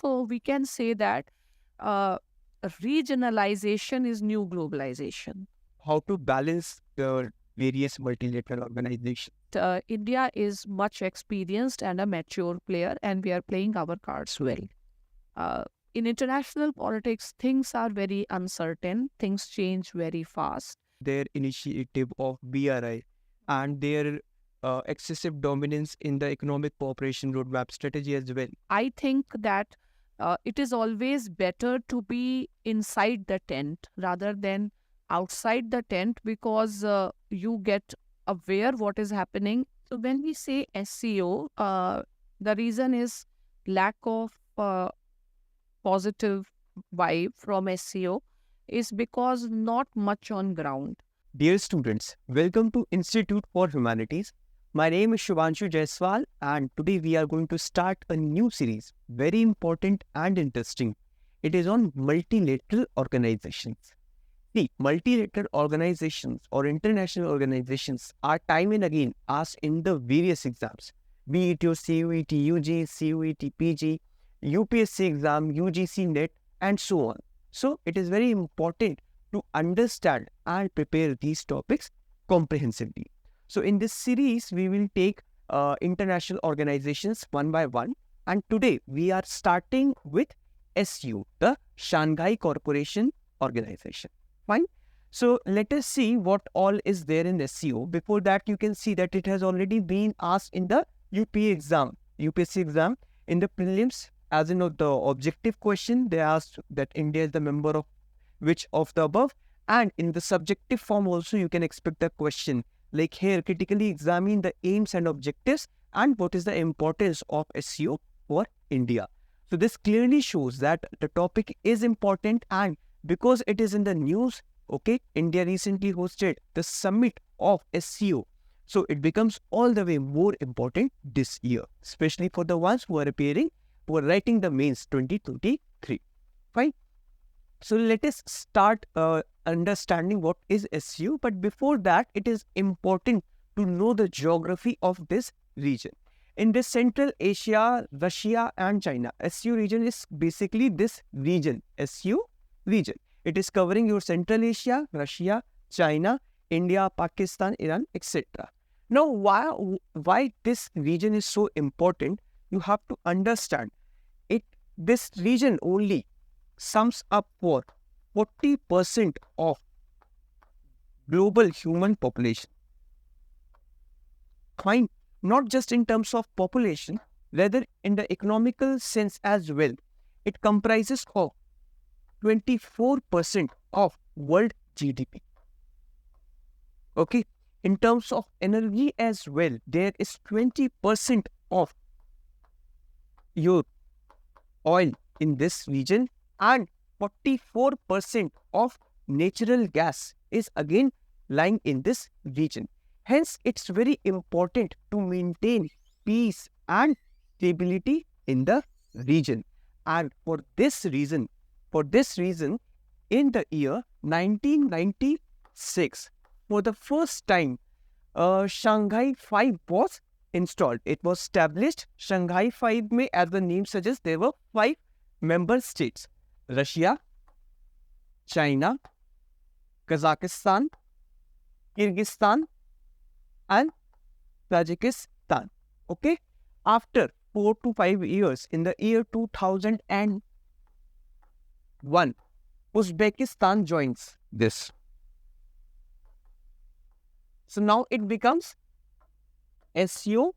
So we can say that uh, regionalization is new globalization. How to balance the various multilateral organizations? India is much experienced and a mature player, and we are playing our cards well. Uh, in international politics, things are very uncertain, things change very fast. Their initiative of BRI and their excessive dominance in the economic cooperation roadmap strategy as well. I think that it is always better to be inside the tent rather than outside the tent, because you get aware what is happening. So when we say SCO, the reason is lack of positive vibe from SCO is because not much on ground. Dear students, welcome to Institute for Humanities. My name is Shubhanshu Jaiswal, and today we are going to start a new series, very important and interesting. It is on multilateral organizations. See, multilateral organizations or international organizations are time and again asked in the various exams, be it your CUET UG, CUET PG, UPSC exam, UGC NET, and so on. So, it is very important to understand and prepare these topics comprehensively. So, in this series, we will take international organizations one by one, and today we are starting with SU, the Shanghai Cooperation Organization. Fine. So let us see what all is there in SCO. Before that, you can see that it has already been asked in the UPSC exam, in the prelims, as in the objective question. They asked that India is the member of which of the above, and in the subjective form also you can expect the question like here, critically examine the aims and objectives and what is the importance of SCO for India. So this clearly shows that the topic is important, and because it is in the news, okay, India recently hosted the summit of SCO. So it becomes all the way more important this year, especially for the ones who are appearing, who are writing the mains 2023. Fine. So let us start understanding what is SCO. But before that, it is important to know the geography of this region. In this Central Asia, Russia and China, SCO region is basically this region, SCO region. It is covering your Central Asia, Russia, China, India, Pakistan, Iran, etc. Now, why this region is so important, you have to understand it. This region only sums up for 40% of global human population. Fine. Not just in terms of population, rather in the economical sense as well. It comprises of 24% of world GDP. Okay. In terms of energy as well, there is 20% of your oil in this region, and 44% of natural gas is again lying in this region. Hence, it's very important to maintain peace and stability in the region. And for this reason, in the year 1996, for the first time, Shanghai Five was installed. It was established. Shanghai Five, as the name suggests, there were 5 member states: Russia, China, Kazakhstan, Kyrgyzstan, and Tajikistan. Okay. After 4 to 5 years, in the year 2001, Uzbekistan joins this. So now it becomes SCO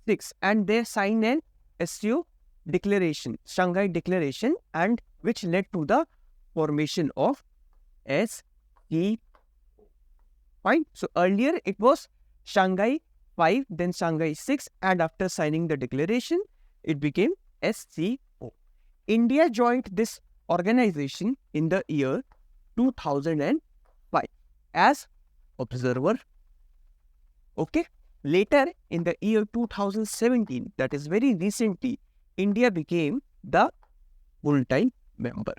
6, and they sign an SCO declaration, Shanghai Declaration, and which led to the formation of SCO. Fine. So earlier it was Shanghai 5, then Shanghai 6, and after signing the declaration, it became SCO. India joined this organization in the year 2005 as observer. Okay. Later in the year 2017, that is very recently, India became the full-time member.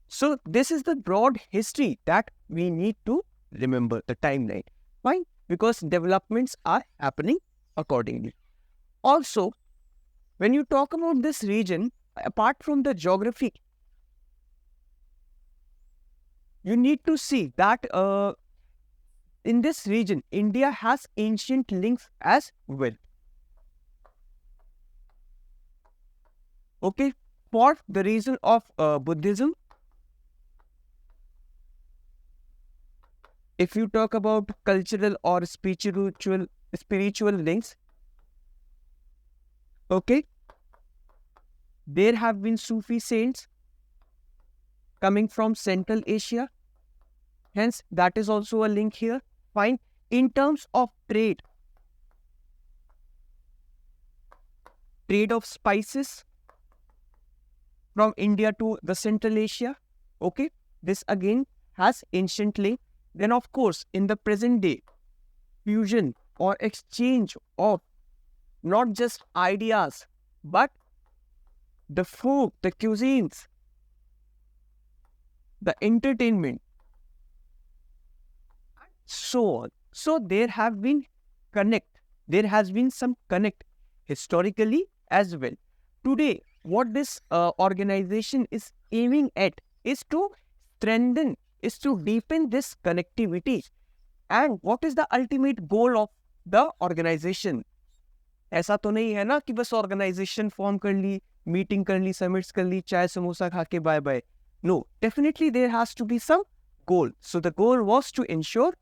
So this is the broad history that we need to remember, the timeline. Why? Because developments are happening accordingly. Also, When you talk about this region, apart from the geography, you need to see that in this region, India has ancient links as well. Okay, for the reason of Buddhism, if you talk about cultural or spiritual links, okay, there have been Sufi saints coming from Central Asia. Hence, that is also a link here. Fine. In terms of trade of spices from India to the Central Asia, okay, this again has ancient link. Then, of course, in the present day, fusion or exchange of not just ideas, but the food, the cuisines, the entertainment, so on. So there has been some connect historically as well. Today, what this organization is aiming at is to strengthen, is to deepen this connectivity. And what is the ultimate goal of the organization? ऐसा तो नहीं है ना कि बस organisation form कर ली, meeting कर ली, summits कर ली, चाय समोसा खा के bye bye. No, definitely there has to be some goal. So the goal was to ensure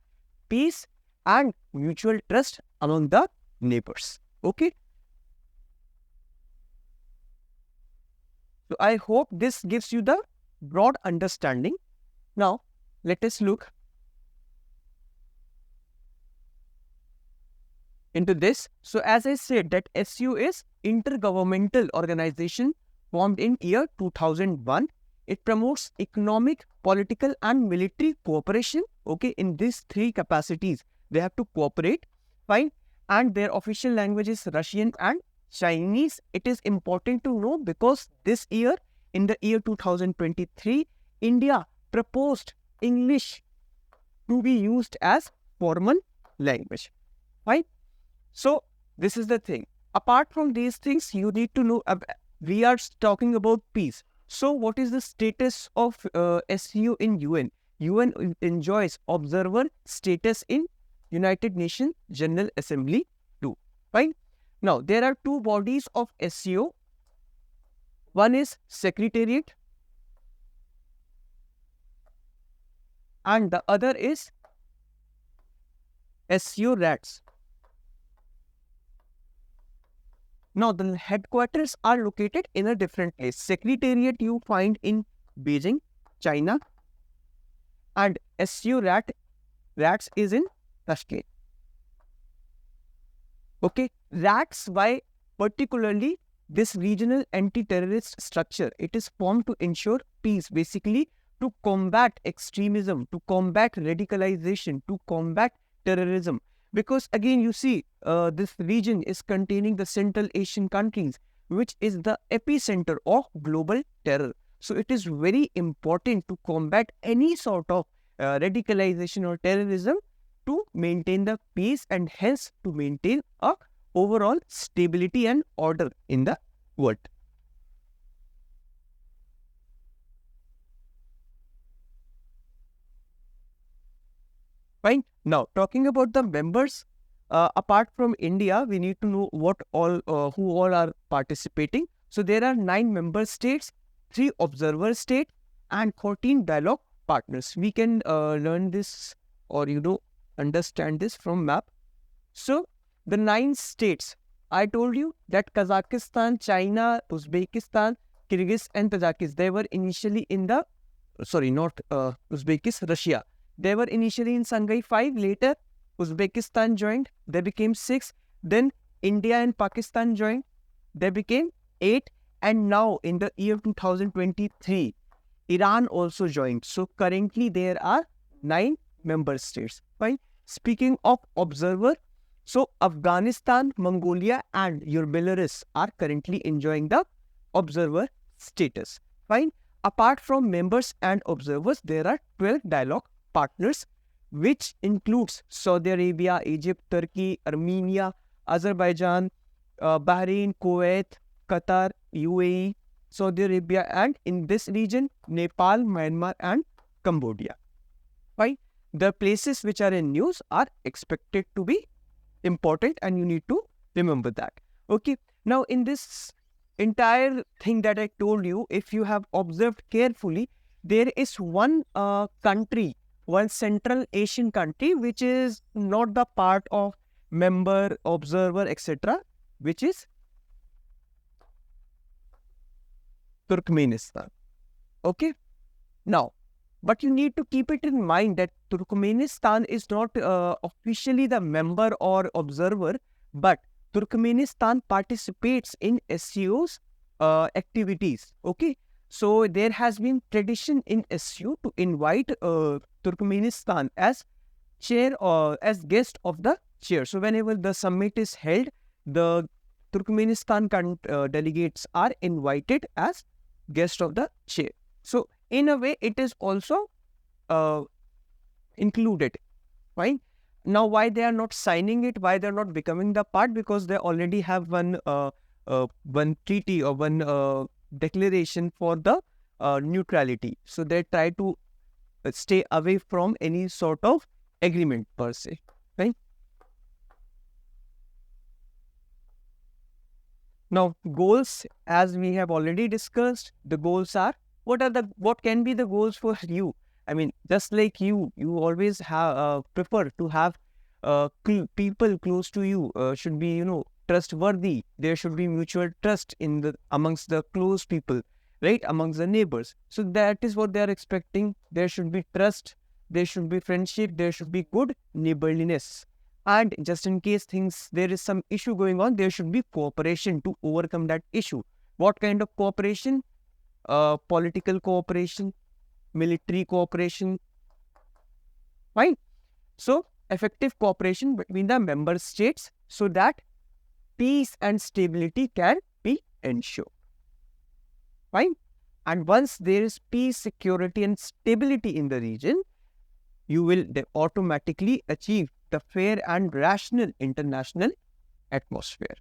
peace and mutual trust among the neighbors. Okay. So I hope this gives you the broad understanding. Now, let us look into this. So as I said that SCO is intergovernmental organization formed in year 2001. It promotes economic, political and military cooperation. Okay, in these three capacities, they have to cooperate. Fine. And their official language is Russian and Chinese. It is important to know because this year, in the year 2023, India proposed English to be used as formal language. Fine. So, this is the thing. Apart from these things, you need to know, we are talking about peace. So, what is the status of SCO in UN? UN enjoys observer status in United Nations General Assembly too. Fine. Now, there are two bodies of SCO. One is Secretariat and the other is SCO RATS. Now, the headquarters are located in a different place. Secretariat you find in Beijing, China, and SCO RATS is in Tashkent. Okay, RATS, why particularly this regional anti-terrorist structure? It is formed to ensure peace, basically to combat extremism, to combat radicalization, to combat terrorism. Because again, you see, this region is containing the Central Asian countries, which is the epicenter of global terror. So it is very important to combat any sort of radicalization or terrorism to maintain the peace and hence to maintain a overall stability and order in the world. Fine. Now, talking about the members, apart from India, we need to know who all are participating. So there are 9 member states, 3 observer states, and 14 dialogue partners. We can learn this or understand this from map. So the 9 states, I told you that Kazakhstan, China, Uzbekistan, Kyrgyz, and Tajikistan, they were initially in the Uzbekistan, Russia. They were initially in Shanghai Five. Later, Uzbekistan joined. They became 6. Then India and Pakistan joined. They became 8. And now in the year 2023, Iran also joined. So currently there are 9 member states. Fine. Speaking of observer, so Afghanistan, Mongolia and your Belarus are currently enjoying the observer status. Fine. Apart from members and observers, there are 12 dialogue partners, which includes Saudi Arabia, Egypt, Turkey, Armenia, Azerbaijan, Bahrain, Kuwait, Qatar, UAE, Saudi Arabia, and in this region, Nepal, Myanmar, and Cambodia. Why? The places which are in news are expected to be important, and you need to remember that. Okay. Now, in this entire thing that I told you, if you have observed carefully, there is one country, one Central Asian country, which is not the part of member, observer, etc., which is Turkmenistan. Okay. Now, but you need to keep it in mind that Turkmenistan is not officially the member or observer, but Turkmenistan participates in SCO's activities. Okay, so there has been tradition in SCO to invite Turkmenistan as chair or as guest of the chair. So whenever the summit is held, the Turkmenistan delegates are invited as guest of the chair. So in a way, it is also included. Fine. Now, why they are not signing it? Why they are not becoming the part? Because they already have one treaty or one declaration for the neutrality. So they try to stay away from any sort of agreement per se. Right. Now, goals, as we have already discussed, the goals are what can be the goals for you? I mean, just like you always have prefer to have people close to you should be trustworthy. There should be mutual trust in amongst the close people, right? Amongst the neighbors. So that is what they are expecting. There should be trust. There should be friendship. There should be good neighborliness. And just in case there is some issue going on, there should be cooperation to overcome that issue. What kind of cooperation? Political cooperation, military cooperation. Fine. So, effective cooperation between the member states so that peace and stability can be ensured. Fine. And once there is peace, security, and stability in the region, you will automatically achieve the fair and rational international atmosphere.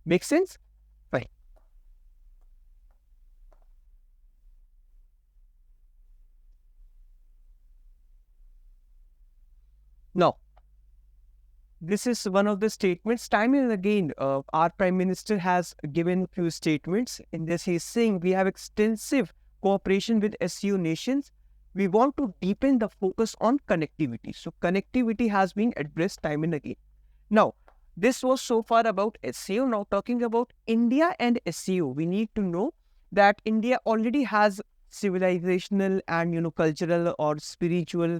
Make sense? Fine. Now, this is one of the statements. Time and again, our Prime Minister has given a few statements. In this, he is saying we have extensive cooperation with SCO nations. We want to deepen the focus on connectivity. So, connectivity has been addressed time and again. Now, this was so far about SCO. Now, talking about India and SCO, we need to know that India already has civilizational and cultural or spiritual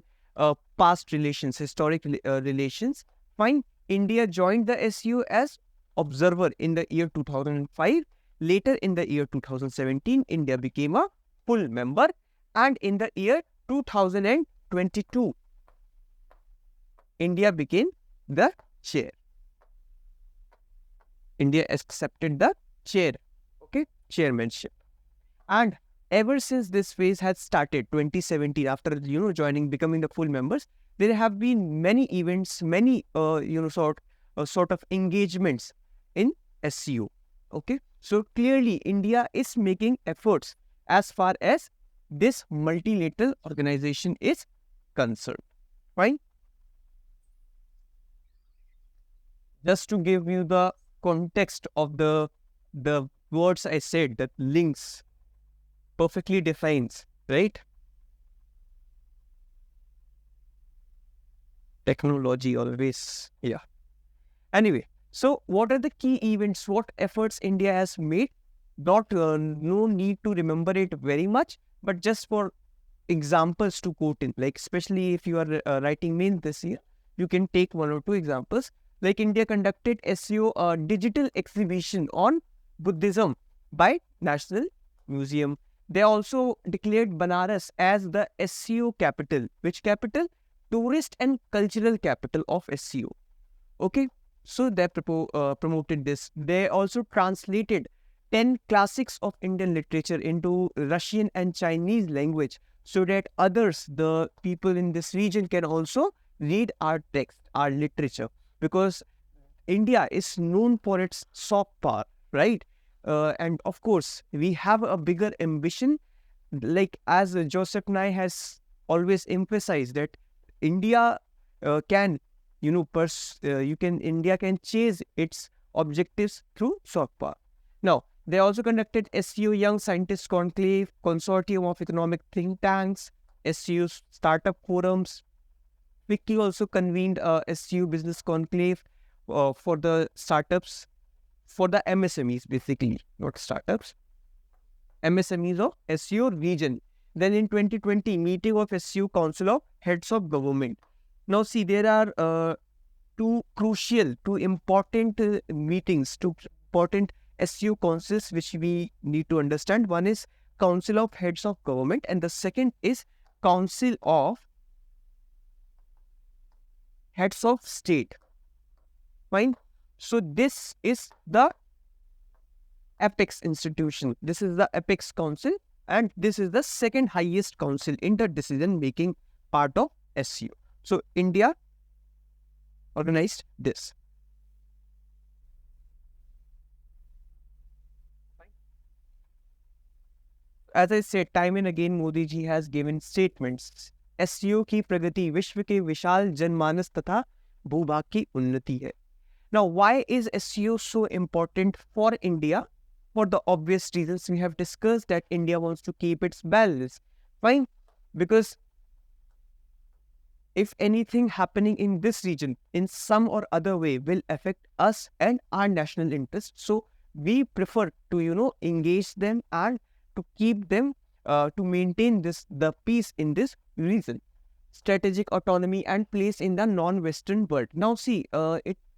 past relations, historic relations. Fine. India joined the SCO as observer in the year 2005. Later in the year 2017, India became a full member. And in the year 2022, India became the chair. India accepted the chairmanship. And ever since this phase had started, 2017, after becoming the full members, there have been many events, many sort of engagements in SCO. Okay, so clearly India is making efforts as far as this multilateral organization is concerned. Fine. Just to give you the context of the words I said, that links perfectly defines, right? Technology always, yeah. Anyway, so what are the key events? What efforts India has made? No need to remember it very much, but just for examples to quote in, like especially if you are writing mains this year, you can take one or two examples. Like India conducted SCO digital exhibition on Buddhism by National Museum. They also declared Banaras as the SCO capital. Which capital? Tourist and cultural capital of SCO. Okay, so they promoted this. They also translated 10 classics of Indian literature into Russian and Chinese language so that others, the people in this region, can also read our text, our literature. Because India is known for its soft power, right? and of course, we have a bigger ambition. Like as Joseph Nye has always emphasized that India can, India can chase its objectives through soft power. Now, they also conducted SCO Young Scientist Conclave, Consortium of Economic Think Tanks, SCO Startup Forums. Vicky also convened a SCO Business Conclave for the startups, for the MSMEs basically, not startups, MSMEs of SCO region. Then in 2020, meeting of SCO Council of Heads of Government. Now see, there are two important meetings, two important SCO councils which we need to understand. One is Council of Heads of Government and the second is Council of Heads of State. Fine. So this is the apex institution. This is the apex council and this is the second highest council in the decision making part of SCO. So India organized this. As I said, time and again, Modi ji has given statements. SCO की प्रगति विश्व के विशाल जनमानस तथा भूभाग की उन्नति है. Now, why is SCO so important for India? For the obvious reasons we have discussed, that India wants to keep its balance. Fine? Because if anything happening in this region in some or other way will affect us and our national interest, so we prefer to engage them and to keep them to maintain the peace in this region. Strategic autonomy and place in the non-Western world. Now see,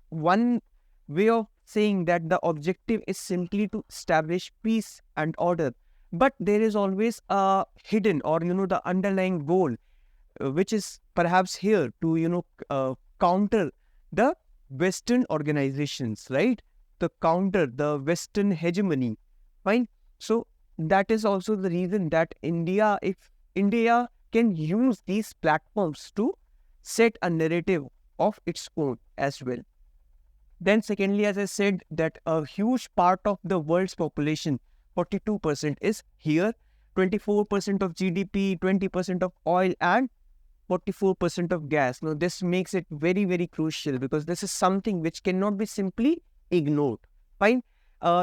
one way of saying that the objective is simply to establish peace and order, but there is always a hidden or the underlying goal, which is perhaps here to counter the Western organizations, right? To counter the Western hegemony. Fine. So that is also the reason that if India can use these platforms to set a narrative of its own as well. Then secondly, as I said, that a huge part of the world's population, 42% is here, 24% of GDP, 20% of oil and 44% of gas. Now this makes it very, very crucial because this is something which cannot be simply ignored. Fine.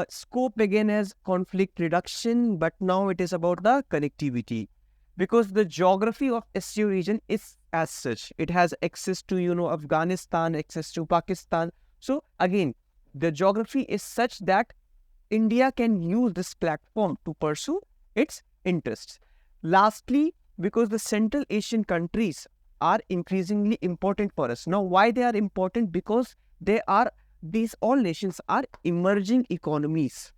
Scope began as conflict reduction, but now it is about the connectivity. Because the geography of SCO region is as such. It has access to Afghanistan, access to Pakistan. So again, the geography is such that India can use this platform to pursue its interests. Lastly, because the Central Asian countries are increasingly important for us. Now, why they are important? Because these all nations are emerging economies.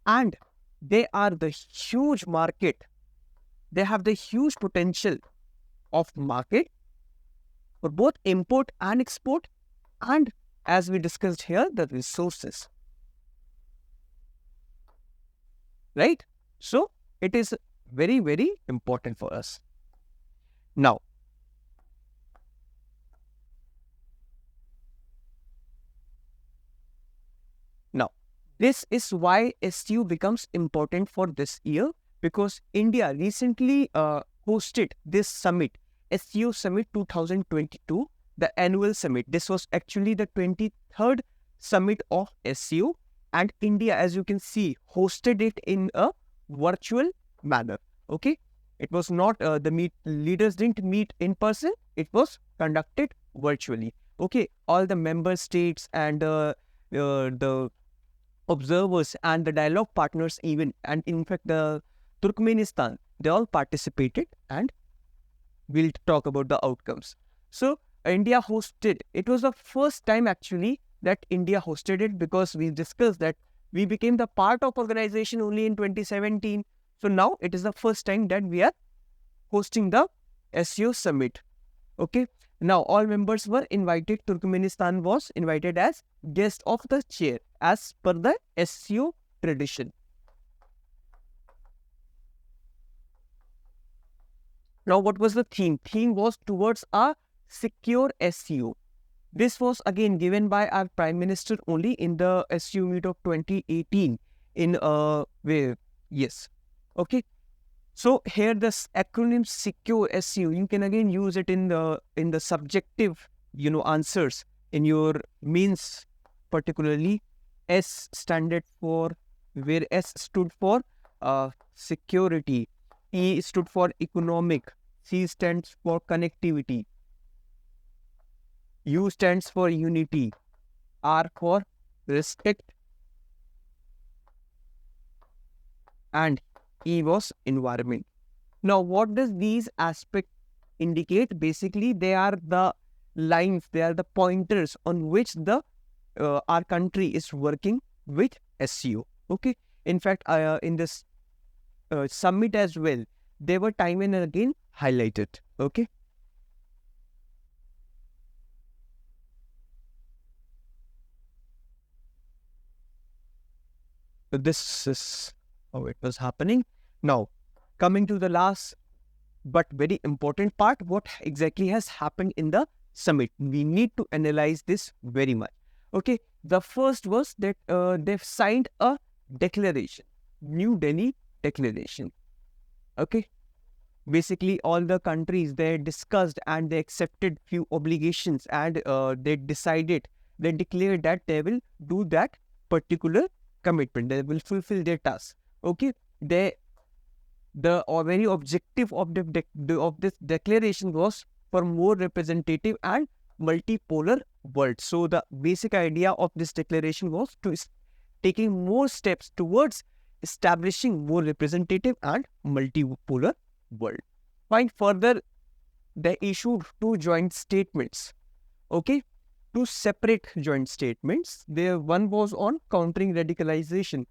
And they are the huge market. They have the huge potential of market for both import and export, and as we discussed here, the resources. Right? So, it is very, very important for us. Now, this is why SCO becomes important for this year, because India recently hosted this summit, SCO Summit 2022, the annual summit. This was actually the 23rd summit of SCO, and India, as you can see, hosted it in a virtual manner. Okay, it was not the leaders didn't meet in person. It was conducted virtually. Okay, all the member states and the observers and the dialogue partners even, and in fact the Turkmenistan, they all participated, and we'll talk about the outcomes. So India hosted, it was the first time actually that India hosted it, because we discussed that we became the part of organization only in 2017. So now it is the first time that we are hosting the SCO summit. Okay. Now all members were invited. Turkmenistan was invited as guest of the chair as per the SCO tradition. Now what was the theme? Theme was towards a secure SCO. This was again given by our Prime Minister only in the SCO meet of 2018 in where yes. Okay. So here this acronym secure SCO, you can again use it in the subjective, answers in your means, particularly S standard for where S stood for security, E stood for economic, C stands for connectivity, U stands for unity, R for respect, and E was environment. Now, what does these aspects indicate? Basically, they are the lines, they are the pointers on which the our country is working with SCO. Okay. In fact, in this summit as well, they were time and again highlighted. Okay. So this is how it was happening. Now, coming to the last but very important part, what exactly has happened in the summit? We need to analyze this very much. Okay, the first was that they've signed a declaration, New Delhi Declaration. Okay, basically all the countries, they discussed and they accepted few obligations, and they declared that they will do that particular commitment, they will fulfill their task. Okay, they the very objective of of this declaration was for more representative and multipolar world. So the basic idea of this declaration was to taking more steps towards establishing more representative and multipolar world. Fine. Further, they issued two joint statements. Okay, two separate joint statements. There, one was on countering radicalization.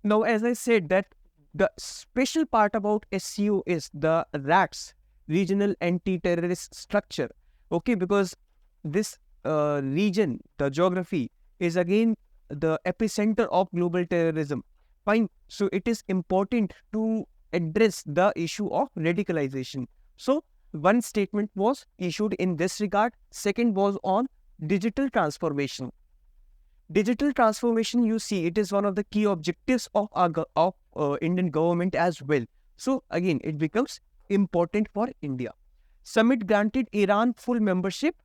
Now, as I said, that the special part about SCO is the RATS, Regional Anti-Terrorist Structure. Okay, because this region, the geography, is again the epicenter of global terrorism. Fine. So it is important to address the issue of radicalization. So one statement was issued in this regard. Second was on digital transformation. Digital transformation, you see, it is one of the key objectives of our Indian government as well. So again, it becomes important for India. Summit granted Iran full membership.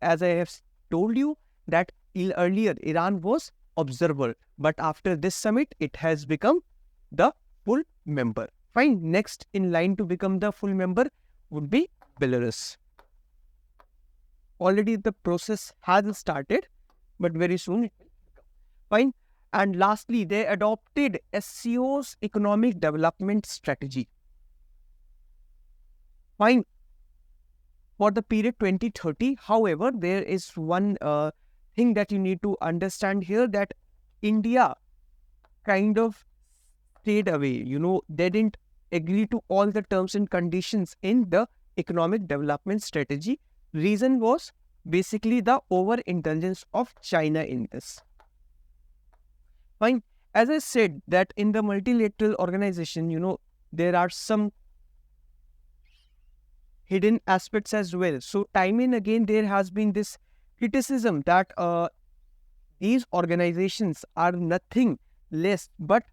As I have told you that earlier, Iran was observer, but after this summit, it has become the full member. Fine. Next in line to become the full member would be Belarus. Already the process has started, but very soon it will come. Fine. And lastly, they adopted SCO's economic development strategy. Fine. For the period 2030, however, there is one thing that you need to understand here, that India kind of stayed away. They didn't agree to all the terms and conditions in the economic development strategy. Reason was basically the overindulgence of China in this. Fine. As I said, that in the multilateral organization, there are some hidden aspects as well. So time and again, there has been this criticism that these organizations are nothing less but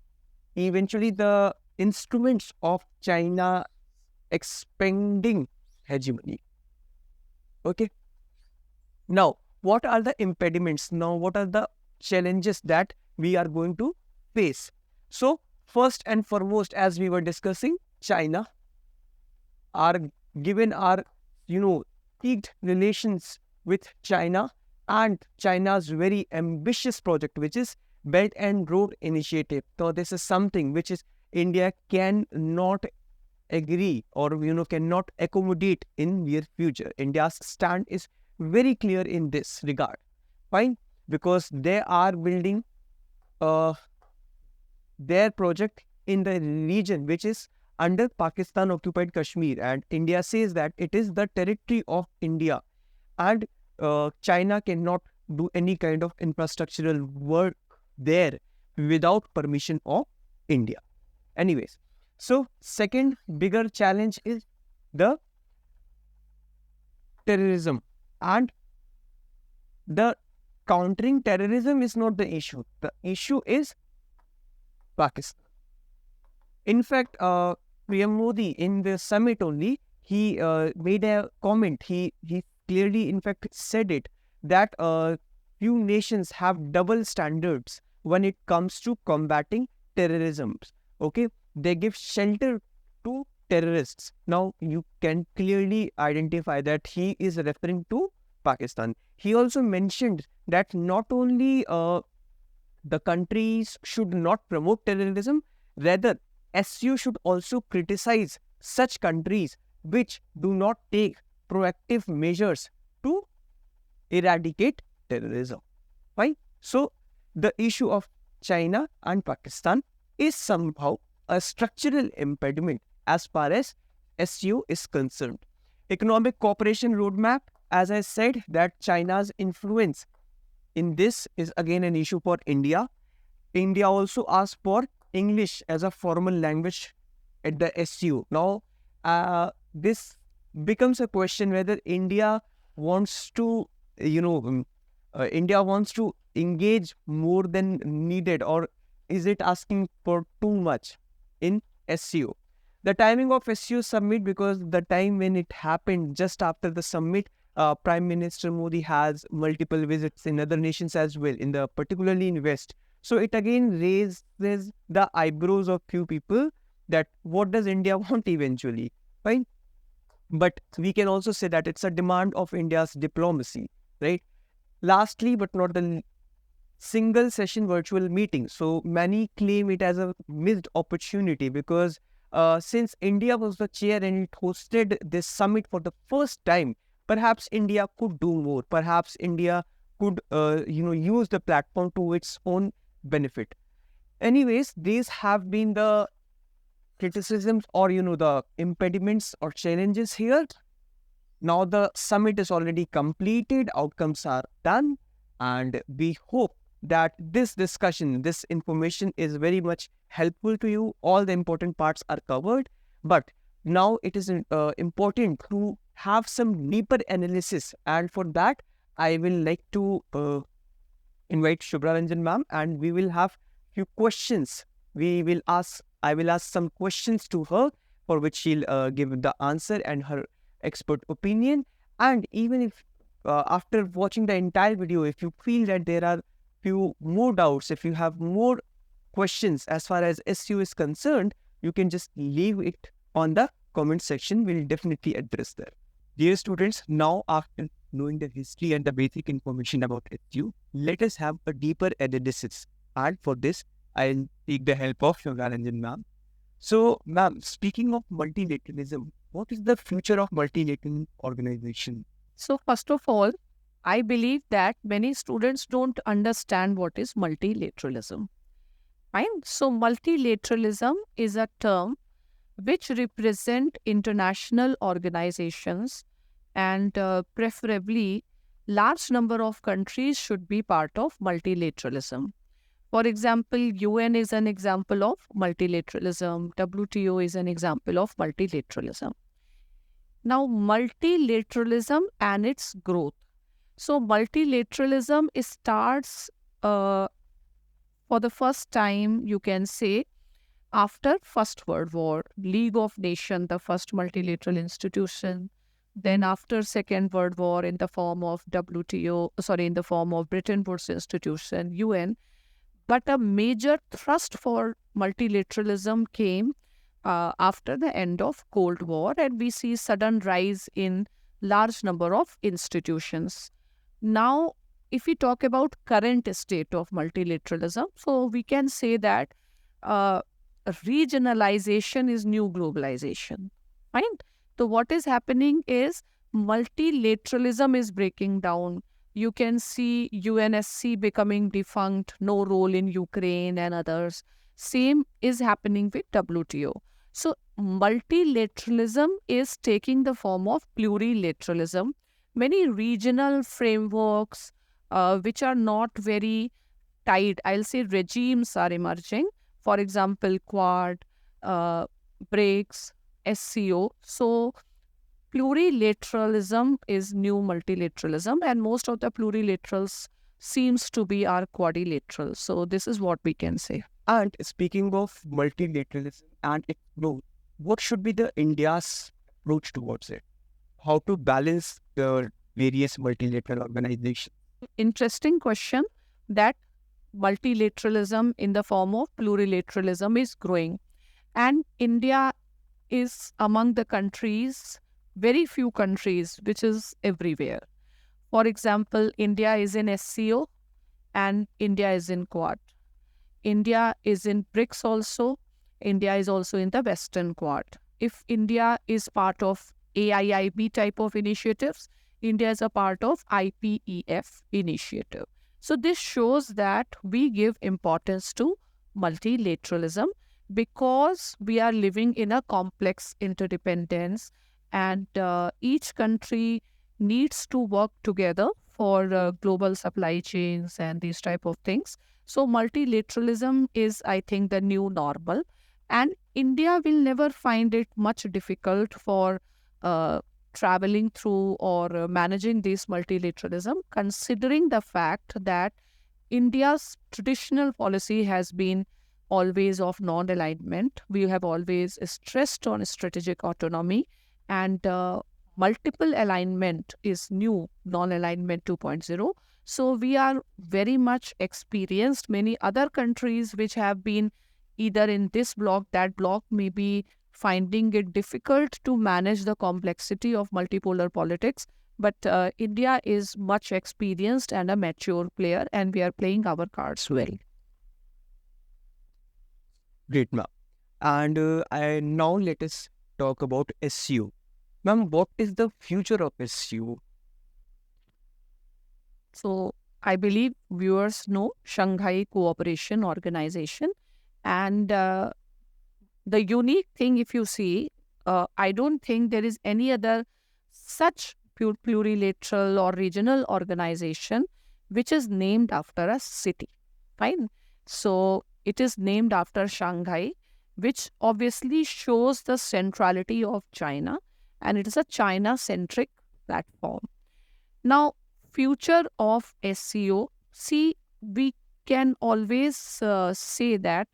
eventually the instruments of China expanding hegemony. Okay. Now, what are the impediments? Now, what are the challenges that we are going to face? So, first and foremost, as we were discussing, China are given our, peaked relations with China and China's very ambitious project, which is Belt and Road Initiative. So, this is something which is India cannot agree or, cannot accommodate in near future. India's stand is very clear in this regard. Fine. Because they are building their project in the region which is under Pakistan occupied Kashmir, and India says that it is the territory of India, and China cannot do any kind of infrastructural work there without permission of India. Anyways, so second bigger challenge is the terrorism. And the countering terrorism is not the issue. The issue is Pakistan. In fact, PM Modi in the summit only, he made a comment. He clearly, in fact, said it that few nations have double standards when it comes to combating terrorism. Okay, they give shelter to terrorists. Now you can clearly identify that he is referring to Pakistan. He also mentioned that not only the countries should not promote terrorism, rather SU should also criticize such countries which do not take proactive measures to eradicate terrorism. Fine. So the issue of China and Pakistan is somehow a structural impediment as far as SCO is concerned. Economic cooperation roadmap, as I said, that China's influence in this is again an issue for India. India also asked for English as a formal language at the SCO. Now, this becomes a question whether India wants to, India wants to engage more than needed, or is it asking for too much in SCO? The timing of SCO summit, because the time when it happened just after the summit, Prime Minister Modi has multiple visits in other nations as well, particularly in West. So it again raises the eyebrows of few people that what does India want eventually, right? But we can also say that it's a demand of India's diplomacy, right? Lastly, but not the single session virtual meeting. So many claim it as a missed opportunity because since India was the chair and it hosted this summit for the first time, perhaps India could do more. Perhaps India could, use the platform to its own benefit. Anyways, these have been the criticisms or, the impediments or challenges here. Now the summit is already completed, outcomes are done, and we hope that this discussion, this information is very much helpful to you. All the important parts are covered, but now it is important to have some deeper analysis, and for that I will like to invite Shubhra Ranjan ma'am, and we will have few questions. I will ask some questions to her for which she'll give the answer and her expert opinion. And even if after watching the entire video, if you feel that there are few more doubts, if you have more questions as far as SU is concerned, you can just leave it on the comment section. We'll definitely address that. Dear students, now after knowing the history and the basic information about SU, let us have a deeper analysis. And for this, I'll take the help of Shubhra Ranjan ma'am. So, ma'am, speaking of multilateralism, what is the future of multilateral organization? So, first of all, I believe that many students don't understand what is multilateralism. Fine. So, multilateralism is a term which represent international organizations, and preferably large number of countries should be part of multilateralism. For example, UN is an example of multilateralism. WTO is an example of multilateralism. Now, multilateralism and its growth. So, multilateralism starts for the first time, you can say, after First World War. League of Nations, the first multilateral institution. Then after Second World War, in the form of in the form of Bretton Woods institution, UN. But a major thrust for multilateralism came after the end of Cold War, and we see sudden rise in large number of institutions. Now, if we talk about current state of multilateralism, so we can say that regionalization is new globalization. Fine. So what is happening is multilateralism is breaking down. You can see UNSC becoming defunct, no role in Ukraine and others. Same is happening with WTO. So multilateralism is taking the form of plurilateralism. Many regional frameworks which are not very tight, I'll say regimes are emerging. For example, Quad, BRICS, SCO. So plurilateralism is new multilateralism, and most of the plurilaterals seems to be are quadrilateral. So this is what we can say. And speaking of multilateralism and its growth, what should be the India's approach towards it? How to balance the various multilateral organizations? Interesting question. That multilateralism in the form of plurilateralism is growing, and India is among the countries, very few countries, which is everywhere. For example, India is in SCO and India is in Quad. India is in BRICS also. India is also in the Western Quad. If India is part of AIIB type of initiatives, India is a part of IPEF initiative. So this shows that we give importance to multilateralism because we are living in a complex interdependence, and each country needs to work together for global supply chains and these type of things. So multilateralism is, I think, the new normal, and India will never find it much difficult for traveling through or managing this multilateralism, considering the fact that India's traditional policy has been always of non-alignment. We have always stressed on strategic autonomy, and multiple alignment is new non-alignment 2.0. So we are very much experienced. Many other countries which have been either in this block, that block, may be finding it difficult to manage the complexity of multipolar politics. But India is much experienced and a mature player, and we are playing our cards well. Great, ma'am. And now let us talk about SCO. Ma'am, what is the future of SCO? So I believe viewers know Shanghai Cooperation Organization. And the unique thing, if you see, I don't think there is any other such plurilateral or regional organization which is named after a city. Fine. So it is named after Shanghai, which obviously shows the centrality of China, and it is a China-centric platform. Now, future of SCO, see, we can always say that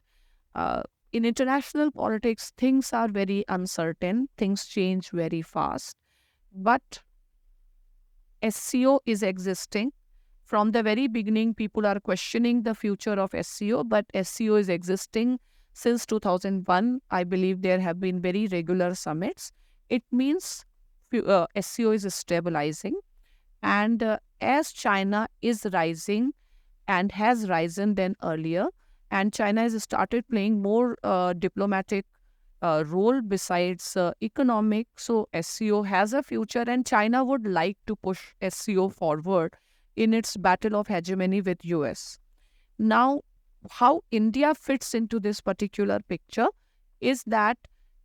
in international politics, things are very uncertain, things change very fast, but SCO is existing. From the very beginning, people are questioning the future of SCO, but SCO is existing since 2001. I believe there have been very regular summits. It means SCO is stabilizing, and as China is rising and has risen than earlier, and China has started playing more diplomatic role besides economic. So SCO has a future, and China would like to push SCO forward in its battle of hegemony with US. Now, how India fits into this particular picture is that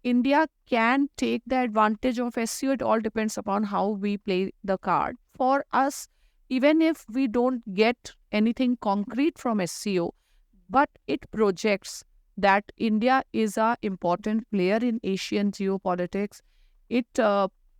India can take the advantage of SCO. It all depends upon how we play the card. For us, even if we don't get anything concrete from SCO, but it projects that India is an important player in Asian geopolitics. It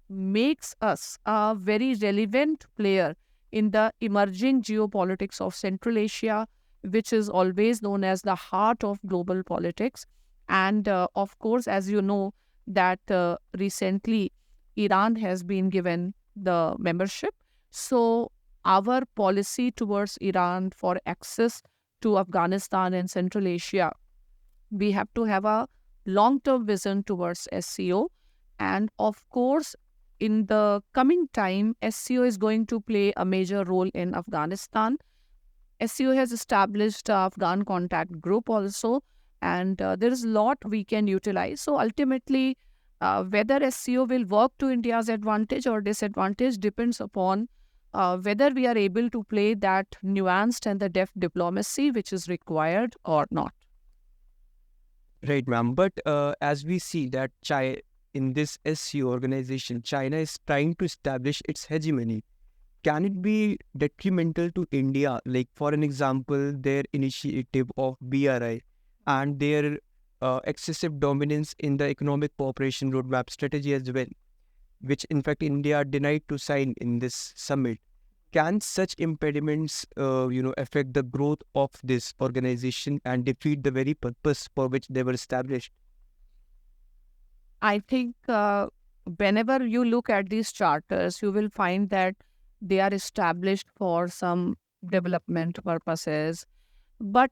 makes us a very relevant player in the emerging geopolitics of Central Asia, which is always known as the heart of global politics. And of course, as you know, that recently Iran has been given the membership. So our policy towards Iran for access to Afghanistan and Central Asia, we have to have a long-term vision towards SCO. And of course, in the coming time, SCO is going to play a major role in Afghanistan. SCO has established a Afghan contact group also, and there is a lot we can utilize. So ultimately, whether SCO will work to India's advantage or disadvantage depends upon whether we are able to play that nuanced and the deft diplomacy which is required or not. Right, ma'am. But as we see that in this SCO organization, China is trying to establish its hegemony. Can it be detrimental to India? Like, for an example, their initiative of BRI and their excessive dominance in the economic cooperation roadmap strategy as well. which in fact India denied to sign in this summit. Can such impediments, affect the growth of this organization and defeat the very purpose for which they were established? I think whenever you look at these charters, you will find that they are established for some development purposes, but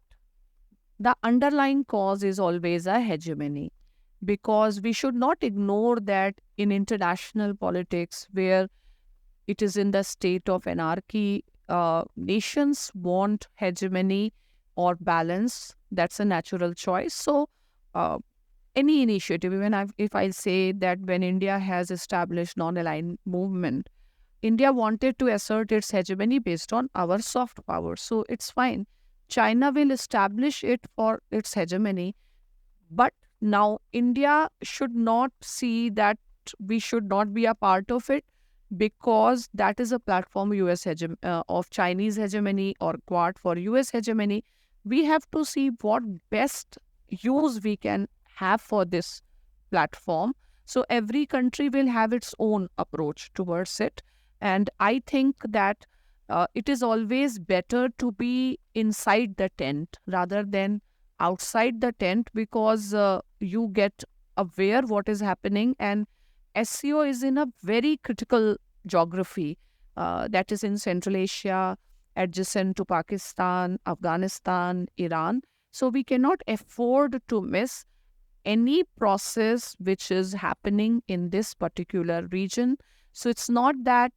the underlying cause is always a hegemony, because we should not ignore that in international politics, where it is in the state of anarchy, nations want hegemony or balance. That's a natural choice. So, uh, any initiative, even if I say that when India has established non-aligned movement, India wanted to assert its hegemony based on our soft power. So it's fine. China will establish it for its hegemony, but now India should not see that we should not be a part of it, because that is a platform of Chinese hegemony or Quad for US hegemony. We have to see what best use we can have for this platform. So every country will have its own approach towards it. And I think that it is always better to be inside the tent rather than outside the tent, because you get aware what is happening. And SCO is in a very critical geography, that is in Central Asia, adjacent to Pakistan, Afghanistan, Iran. So we cannot afford to miss any process which is happening in this particular region. So it's not that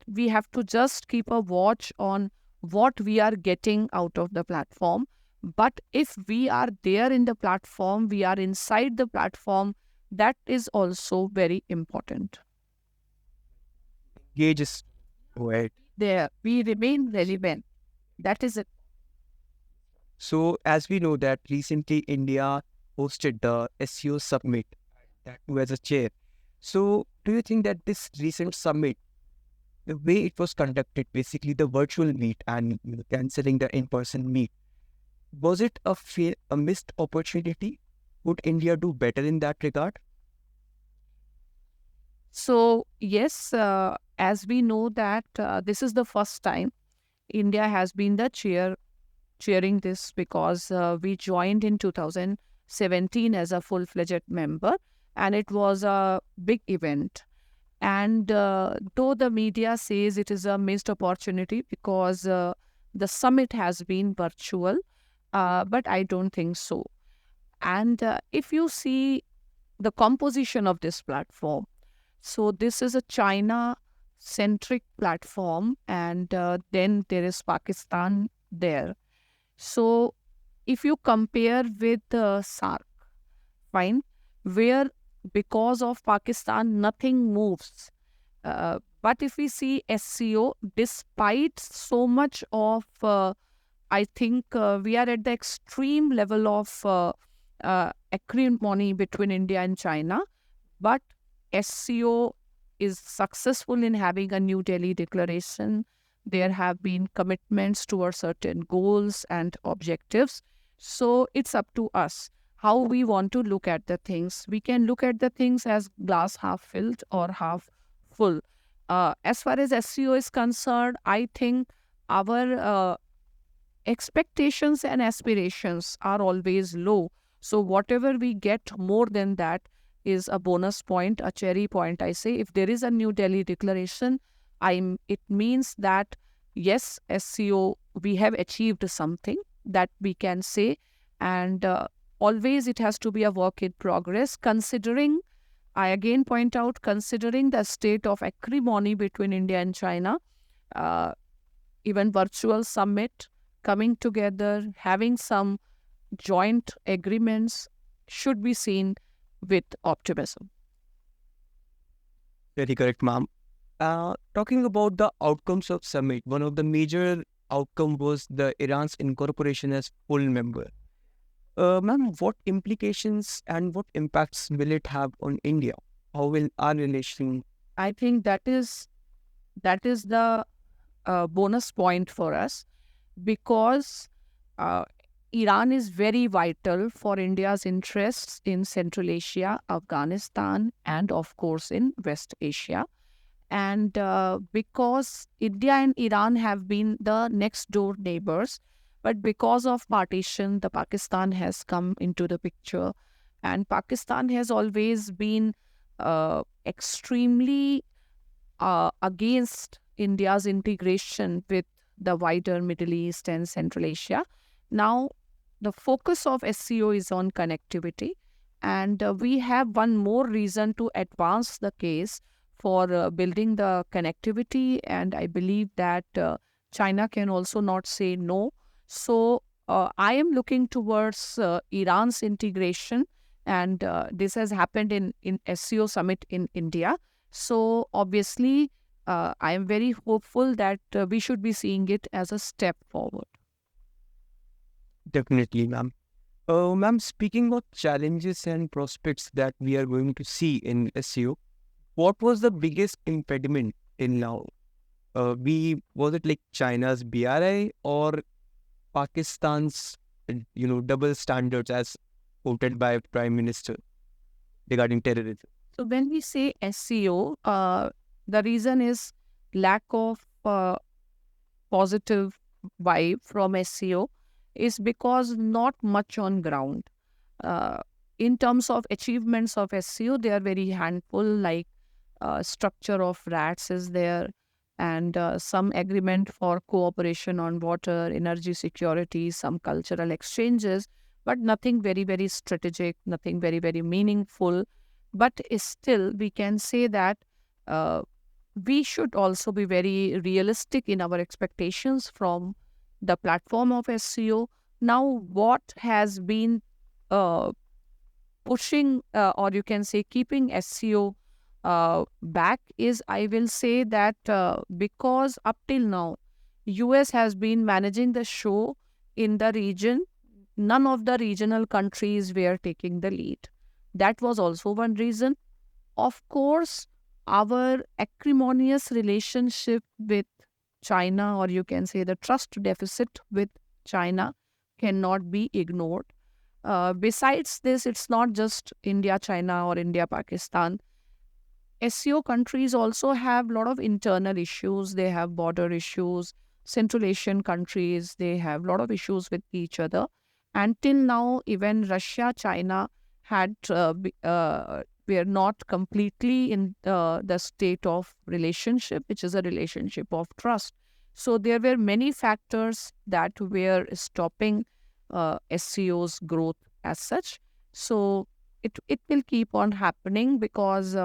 we have to just keep a watch on what we are getting out of the platform. But if we are there in the platform, we are inside the platform, that is also very important. Gauge is right. There, we remain relevant. That is it. So, as we know that recently India hosted the SCO summit, that too as a chair. So, do you think that this recent summit, the way it was conducted, basically the virtual meet and cancelling the in-person meet, was it a missed opportunity? Would India do better in that regard? So, yes, as we know that this is the first time India has been the cheering this, because we joined in 2017 as a full-fledged member, and it was a big event. And though the media says it is a missed opportunity because the summit has been virtual, but I don't think so. And if you see the composition of this platform, so this is a China centric platform, and then there is Pakistan there. So if you compare with SARC, fine, where because of Pakistan nothing moves. But if we see SCO, despite so much of, I think we are at the extreme level of acrimony between India and China, but SCO is successful in having a New Delhi declaration. There have been commitments towards certain goals and objectives. So it's up to us how we want to look at the things. We can look at the things as glass half filled or half full. As far as SCO is concerned, I think our expectations and aspirations are always low. So whatever we get more than that is a bonus point, a cherry point, I say. If there is a New Delhi declaration, it means that yes, SCO, we have achieved something that we can say. And always it has to be a work in progress, considering, I again point out, considering the state of acrimony between India and China, even virtual summit, coming together, having some joint agreements should be seen with optimism. Very correct, ma'am. Talking about the outcomes of summit, one of the major outcome was the Iran's incorporation as full member. Ma'am, what implications and what impacts will it have on India? How will our relation? I think that is the bonus point for us, because Iran is very vital for India's interests in Central Asia, Afghanistan, and of course in West Asia. And because India and Iran have been the next door neighbors, but because of partition, the Pakistan has come into the picture, and Pakistan has always been extremely against India's integration with the wider Middle East and Central Asia. Now, the focus of SCO is on connectivity, and we have one more reason to advance the case for building the connectivity. And I believe that China can also not say no. So, I am looking towards Iran's integration, and this has happened in SCO summit in India. So, obviously, I am very hopeful that we should be seeing it as a step forward. Definitely, ma'am. Ma'am, speaking of challenges and prospects that we are going to see in SEO, what was the biggest impediment till now? Was it like China's BRI or Pakistan's, double standards as quoted by Prime Minister regarding terrorism? So, when we say SEO, the reason is lack of positive vibe from SEO is because not much on ground. Uh, in terms of achievements of SEO, they are very handful, like structure of RATs is there, and some agreement for cooperation on water, energy security, some cultural exchanges, but nothing very, very strategic, nothing very, very meaningful. But still, we can say that uh, we should also be very realistic in our expectations from the platform of SEO. Now, what has been uh, pushing, or you can say keeping SEO back is, I will say that because up till now, US has been managing the show in the region. None of the regional countries were taking the lead. That was also one reason. Of course, our acrimonious relationship with China, or you can say the trust deficit with China, cannot be ignored. Besides this, it's not just India, China, or India, Pakistan. SEO countries also have a lot of internal issues. They have border issues. Central Asian countries, they have a lot of issues with each other. Until now, even Russia, China were not completely in the state of relationship, which is a relationship of trust. So there were many factors that were stopping SEO's growth as such. So it will keep on happening because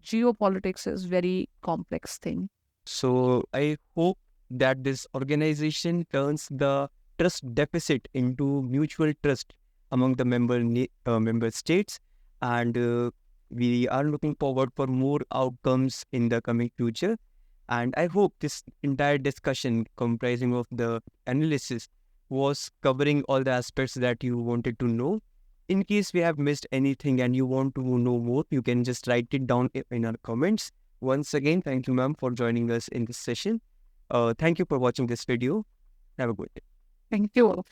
geopolitics is very complex thing. So I hope that this organization turns the trust deficit into mutual trust among the member states, and we are looking forward for more outcomes in the coming future. And I hope this entire discussion, comprising of the analysis, was covering all the aspects that you wanted to know. In case we have missed anything and you want to know more, you can just write it down in our comments. Once again, thank you, ma'am, for joining us in this session. Thank you for watching this video. Have a good day. Thank you.